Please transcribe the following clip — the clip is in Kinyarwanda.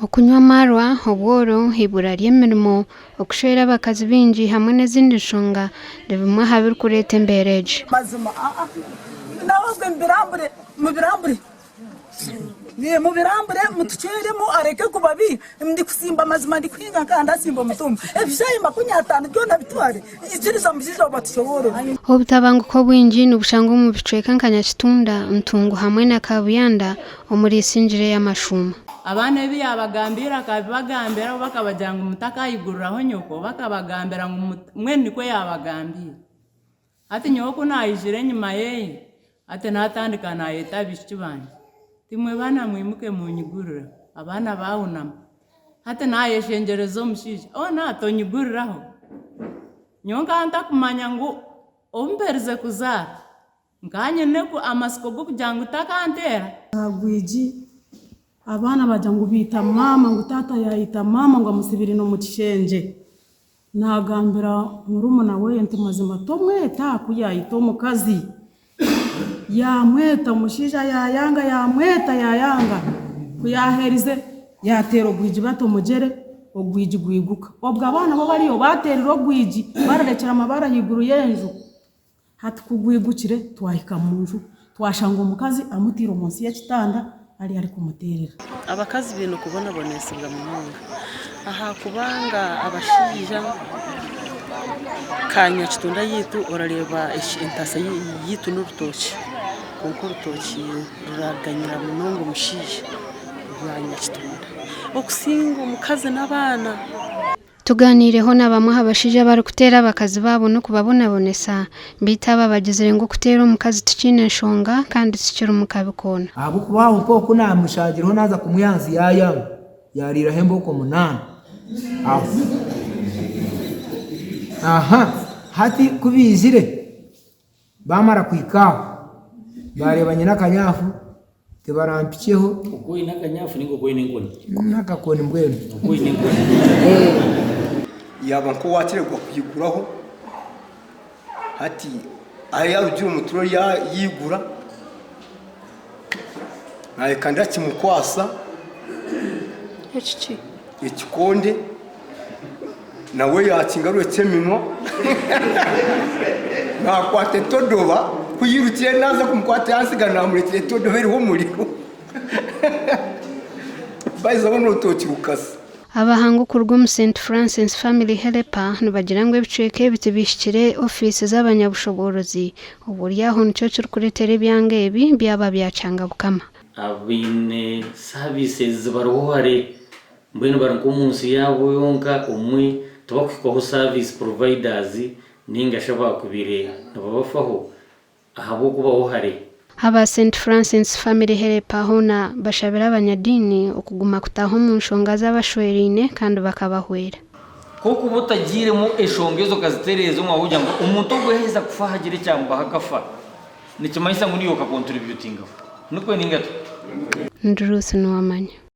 okunywa amarwa obworo ibura ry'emirimo okushwera abakazi bingi hamwe n'ezindi nshonga bimwe aha birikureeta embeera mazima nawazwe mu birambure mutuceremo areke kubabi ndi kusimba mazima ndi kwinga kandi asimba mutumba ebishayi 50 byona bitware ikiriza mujije batushobora obutabanguko bwingi n'ubushanga mu bicweka nkanyakitunda ntungu hamwe na kabuyanda omuri Isingiro y'amashuma abana bi abagambira kabagambira bakabajanga umutaka yigururaho nyoko bakabagambira ngo mwe niko yabagambira ati nyoko nayijire nyuma yeye ati natandika nayeta bishibanje timwe bana mwimuke munyigurura abana bahunama ati nayeshengerezo mushije natonyigururaho nyonka ntakumanya ngo ombereze kuzara nganye neko amasiko go kujanga utakantera agwiji abana baja ngo bita mama ngo tata yayita mama ngo amusibiri no mu kishenje nagambira murumuna we nti mazima tomweta kuyayita omukazi yamweta mushija yayanga kuyaherize yatero gwiji bato mugere ogwiji gwiguka obwo abana bo bariyo baterero gwiji bararekera amabara yiguru yenju hati kugwigukire twahika munju twashanga omukazi amutira munsi y'ekitanda ari kumuterera abakazi bintu kubonabonesibwa mu munga aha kubanga abashaija kanya kitunda yitu orareba intasa yitu n'urutoki konko rutoki ruraganyira munongo mushije rwanya kitunda okusinga omukazi n'abana tuganireho nabamwe abashije bari kutera abakazi babo no kubabonabonesa bitaba bagizire ngo kutera omukazi tukine nshonga kandi tukira umukabikona abo kubaho poko namushagiraho naza kumuyanzi yarira hembo ko munana aha hati kubizire bamara kwikaho barebanye n'akanyafu tebarampikiyeho uko inakanyafu ningo ko inengoni nakakoni mbwenu uko inengoni yaba ko watirwa kuyiguraho hati aya ugira umuturo yigura naye kandi akimukwasa ikikonde nawe yakingaruye cyeminwa nakwate todoba kuyirukire naza kumukwate yansigana murekire todoba iriho umuriro bayiza bono utokirukasa abahangu kurw'umu St Francis Family Helper nibagira ngo ebicweke bitibishikire office z'abanyabushobozi uburyaho nicyo kiri kuretera ebyange ebi byaba byacanga bukama abine services baruhare mbwene baranko munsi yabo yonka umwe tubakiko service providers ninga shaba kubire nababafaho ahabo kuba uhare aba St Francis Family Helper hona bashabira abanyadini okuguma kutaho mu nshonga z'abashwerine kandi bakabahwera koko butagiremo eshongezo kaziterezo mwahujya ngo umuntu gweheza kufahagire cyangwa hakafa nikimayisa muri yo ka contributing nuko ningato Ndrusi no amanya